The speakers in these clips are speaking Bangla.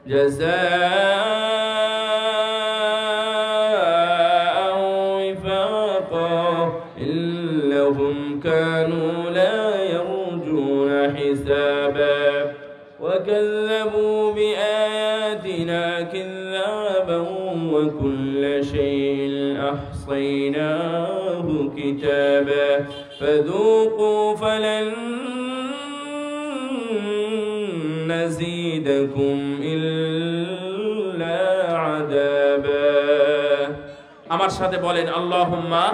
جزاء وفاقا إنهم كانوا لا يرجون حسابا وكذبوا بآياتنا كذابا وكل شيء أحصيناه كتابا فذوقوا فلن نزيدكم إلا عذابا আমার সাথে বলেন আল্লাহুম্মা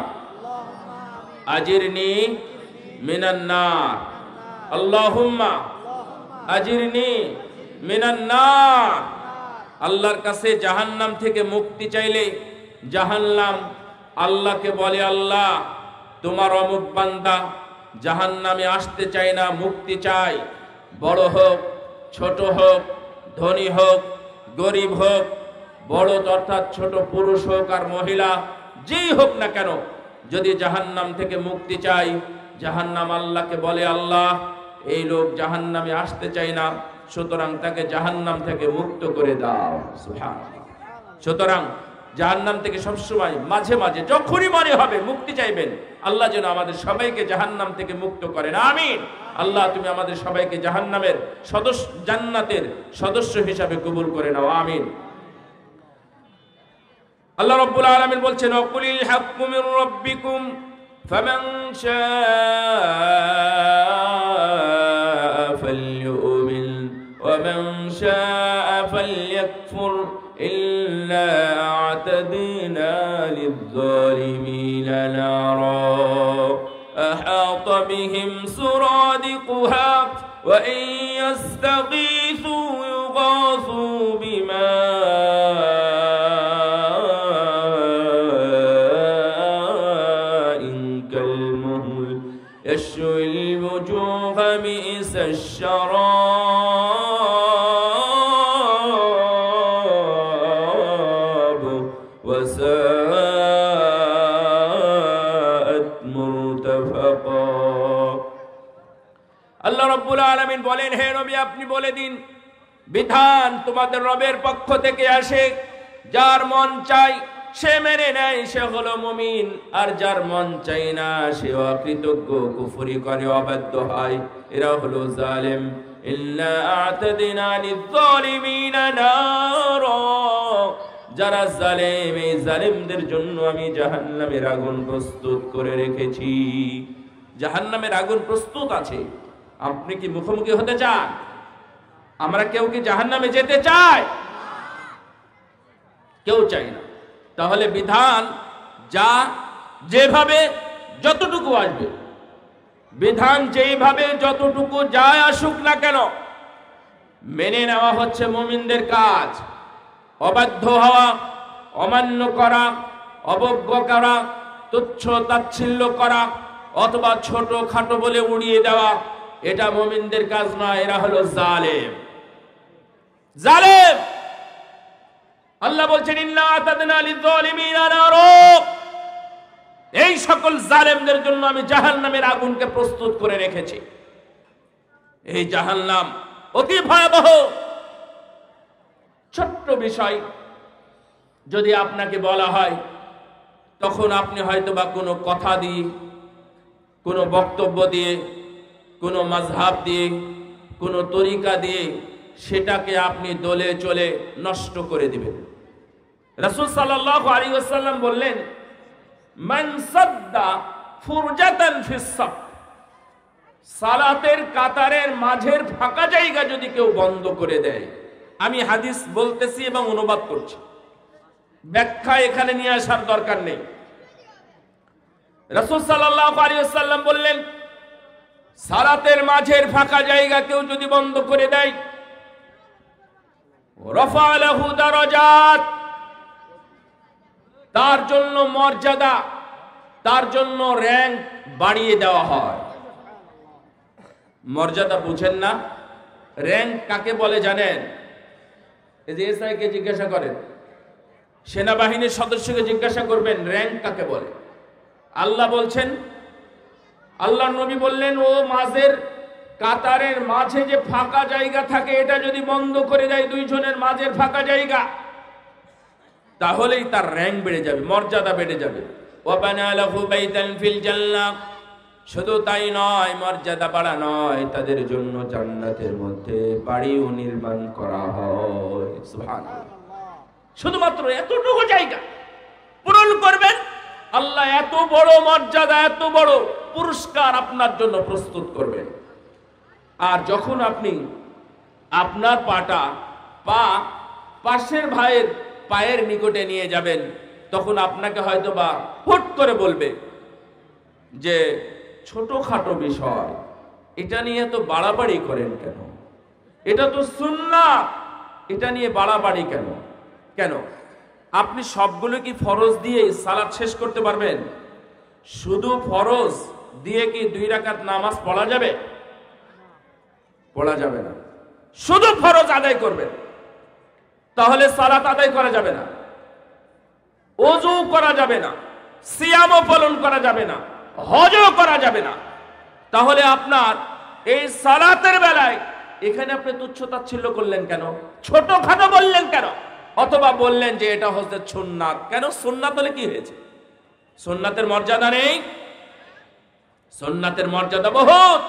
আজিরনি মিনান নার আল্লাহুম্মা আজিরনি মিনান নার আল্লাহর কাছে জাহান্নাম থেকে মুক্তি চাইলে জাহান্নাম আল্লাহকে বলে আল্লাহ তোমার অমুক বান্দা জাহান্নামে আসতে চায় না মুক্তি চায় বড় হোক ছোট হোক ধনী হোক গরিব হোক বড় অর্থাৎ ছোট পুরুষ হোক আর মহিলা যেই হোক না কেন যদি জাহান্নাম থেকে মুক্তি চাই জাহান্নাম আল্লাহকে বলে আল্লাহ এই লোক জাহান্নামে আসতে চায় না সুতরাং তাকে জাহান্নাম থেকে মুক্ত করে দাও সুবহানাল্লাহ সুতরাং জাহান্নাম থেকে সবসময় মাঝে মাঝে যখনই মনে হবে মুক্তি চাইবেন আল্লাহ যেন আমাদের সবাইকে জাহান্নাম থেকে মুক্ত করেন আমিন আল্লাহ তুমি আমাদের সবাইকে জাহান্নামের সদস্য জান্নাতের সদস্য হিসাবে কবুল করে নাও আমিন আল্লাহ রাব্বুল আলামিন বলছেন ওয়াকুলিল হাক্কু মির রাব্বিকুম ফামান শাআ ফালইউমিন ওয়া মান শাআ ফালইয়াকফুর إلا أعتدنا للظالمين نارا أحاط بهم سرادقها وإن يستغيثوا يغاثوا بماء كالمهل يشوي الوجوه بئس الشراب আল্লাহ রাব্বুল আলামিন বলেন হে নবী আপনি বলে দিন বিধান তোমাদের রবের পক্ষ থেকে আসে যার মন চায় সে মেনে নেয় সে হলো মুমিন আর যার মন চায় না সে অকৃতজ্ঞ কুফরি করে অবাধ্য হয় এরা হলো জালেম ইল্লা আ'তাদিনা লিয-যালিমিনা নারা যারা জালেম এই জালেমদের জন্য আমি জাহান্নামের আগুন প্রস্তুত করে রেখেছি জাহান্নামের আগুন প্রস্তুত আছে আপনি কি মুখোমুখি হতে চান আমরা কেউ কি জাহান্নামে যেতে চাই কেউ চাই না তাহলে বিধান যা যেভাবে যতটুকু আসবে বিধান যেভাবে যতটুকু যায় আসুক না কেন মেনে নেওয়া হচ্ছে মুমিনদের কাজ অবাধ্য হওয়া অমান্য করা অবজ্ঞ করা তুচ্ছ তাচ্ছিল্য করা অথবা ছোট খাটো বলে উড়িয়ে দেওয়া এটা মুমিনদের কাজ নয় এরা হলো জালেম জালেম আল্লাহ বলছেন ইন্না আতাদনা লিয-যালিমিনা নারা এই সকল জালেমদের জন্য আমি জাহান্নামের আগুনকে প্রস্তুত করে রেখেছি এই জাহান্নাম অতি ভয়াবহ ছোট্ট বিষয় যদি আপনাকে বলা হয় তখন আপনি হয়তোবা কোনো কথা দিয়ে কোনো বক্তব্য দিয়ে কোনো মাযহাব দিয়ে কোনো তরিকা দিয়ে সেটাকে আপনি দলে চলে নষ্ট করে দিবেন রাসূল সাল্লাল্লাহু আলাইহি ওয়াসাল্লাম বললেন মান সাদ্দা ফুরজাতান ফিস সাফ সালাতের কাতারের মাঝের ফাঁকা জায়গা যদি কেউ বন্ধ করে দেয় আমি হাদিস বলতেছি এবং অনুবাদ করছি ব্যাখ্যা এখানে নিয়ে আসার দরকার নেই রাসূল সাল্লাল্লাহু আলাইহি ওয়াসাল্লাম বললেন সালাতের মাঝের ফাঁকা জায়গা কেউ যদি বন্ধ করে দেয় রাফা লাহু দারাজাত তার জন্য মর্যাদা তার জন্য র‍্যাঙ্ক বাড়িয়ে দেওয়া হয় মর্যাদা বুঝেন না র‍্যাঙ্ক কাকে বলে জানেন এই যে এসআই কে জিজ্ঞাসা করেন সেনাবাহিনীর সদস্যকে জিজ্ঞাসা করবেন র‍্যাঙ্ক কাকে বলে আল্লাহ বলছেন আল্লাহর নবী বললেন ও মাঝের কাতারের মাঝে যে ফাঁকা জায়গা থাকে এটা যদি বন্ধ করে দেয় দুইজনের মাঝের ফাঁকা জায়গা, তাহলেই তার র্যাঙ্ক বেড়ে যাবে, মর্যাদা বেড়ে যাবে। ওয়াবানা লাহু বাইতান ফিল জান্নাহ, শুধু তাই নয়, মর্যাদা বাড়া নয়, তাদের জন্য জান্নাতের মধ্যে বাড়িও নির্মাণ করা হয়। সুবহানাল্লাহ। শুধুমাত্র এতটুকু জায়গা পূরণ করবেন, আল্লাহ এত বড় মর্যাদা, এত বড় পুরস্কার আপনার জন্য প্রস্তুত করবেন। আর যখন আপনি আপনার পাশের ভাইয়ের পায়ের নিকটে নিয়ে যাবেন, তখন আপনাকে হয়তো বা হুট করে বলবে যে ছোটখাটো বিষয়, এটা নিয়ে তো বাড়াবাড়ি করেন কেন, এটা তো সুন্নাত, এটা নিয়ে বাড়াবাড়ি কেন? কেন আপনি সবগুলো কি ফরজ দিয়ে সালাত শেষ করতে পারবেন? শুধু ফরজ দিয়ে কি 2 রাকাত নামাজ পড়া যাবে? পড়া যাবে না। শুধু ফরজ আদায় করবেন, তাহলে সালাত আদায় করা যাবে না, ওযু করা যাবে না, সিয়ামও পালন করা যাবে না, হজও করা যাবে না। তাহলে আপনার এই সালাতের বেলায় এখানে আপনি তুচ্ছ-তাচ্ছিল্য করলেন কেন? ছোটখাটো বললেন কেন? অথবা বললেন যে এটা হচ্ছে সুন্নাত। কেন? সুন্নাত হলে কি হয়েছে? সুন্নাতের মর্যাদা নেই? সুন্নাতের মর্যাদা বহুত।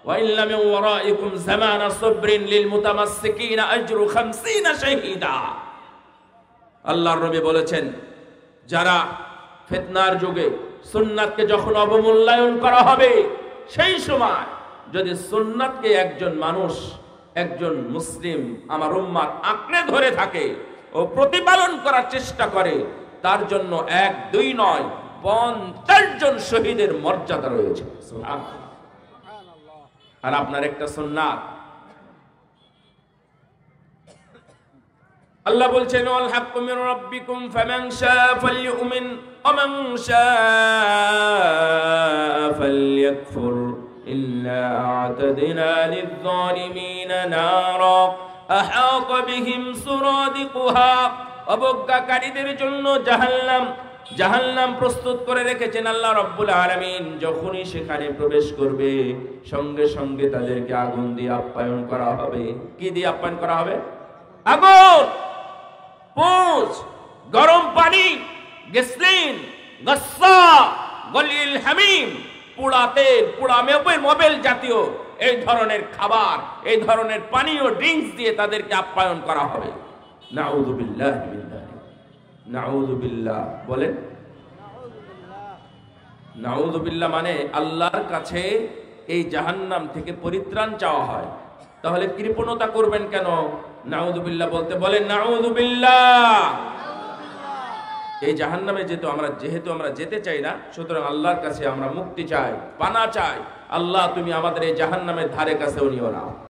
ওয়াইল্লা মিন ওয়ারাইকুম জামানা সাবরিন লিল মুতামাসসিকিনা আজরু 50 শাহীদা। আল্লাহর নবী বলেছেন, যারা ফিতনার যুগে সুন্নাতকে যখন অবমূল্যায়ন করা হবে, সেই সময় যদি সুন্নাতকে একজন মানুষ, একজন মুসলিম আমার উম্মাত আঁকড়ে ধরে থাকে ও প্রতিপালন করার চেষ্টা করে, তার জন্য 1 2 নয় 50 জন শহীদের মর্যাদা রয়েছে। সুবহানাল্লাহ। আর আপনার একটা সুন্নাত, আল্লাহ বলছেন ওয়াল হাক্কু মির রাব্বিকুম ফামান শাআ ফালইউমিন ওয়া মান শাআ ফালইয়াকফুর ইন্না আ'তাদনা লিয-যালিমিনা নারা আহাতা বিহিম সুরাদিকুহা। অবজ্ঞাকারীদের জন্য জাহান্নাম প্রস্তুত করে রেখেছেন আল্লাহ রাব্বুল আলামিন। যখনই সেখানে প্রবেশ করবে, সঙ্গে সঙ্গে তাদেরকে আগুন দিয়ে আপ্যায়ন করা হবে। কি দিয়ে আপ্যায়ন করা হবে? আগুন, পুঁজ, গরম পানি, গ্যাসলিন, গাসসা, গলিল হামিম, পোড়া তেল, পোড়া মোবিল জাতীয় এই ধরনের খাবার, এই ধরনের পানীয় ড্রিঙ্কস দিয়ে তাদেরকে আপ্যায়ন করা হবে। নাউযুবিল্লাহি মিন যালিক। নাউযুবিল্লাহ বলেন। নাউযুবিল্লাহ মানে আল্লাহর কাছে এই জাহান্নাম থেকে পরিত্রাণ চাওয়া হয়। তাহলে কৃপণতা করবেন কেন? নাউযুবিল্লাহ বলতে বলেন নাউযুবিল্লাহ। এই জাহান্নামে যেহেতু আমরা যেতে চাই না, সুতরাং আল্লাহর কাছে আমরা মুক্তি চাই, পানা চাই। আল্লাহ তুমি আমাদের এই জাহান্নামের ধারে কাছেও নিও না।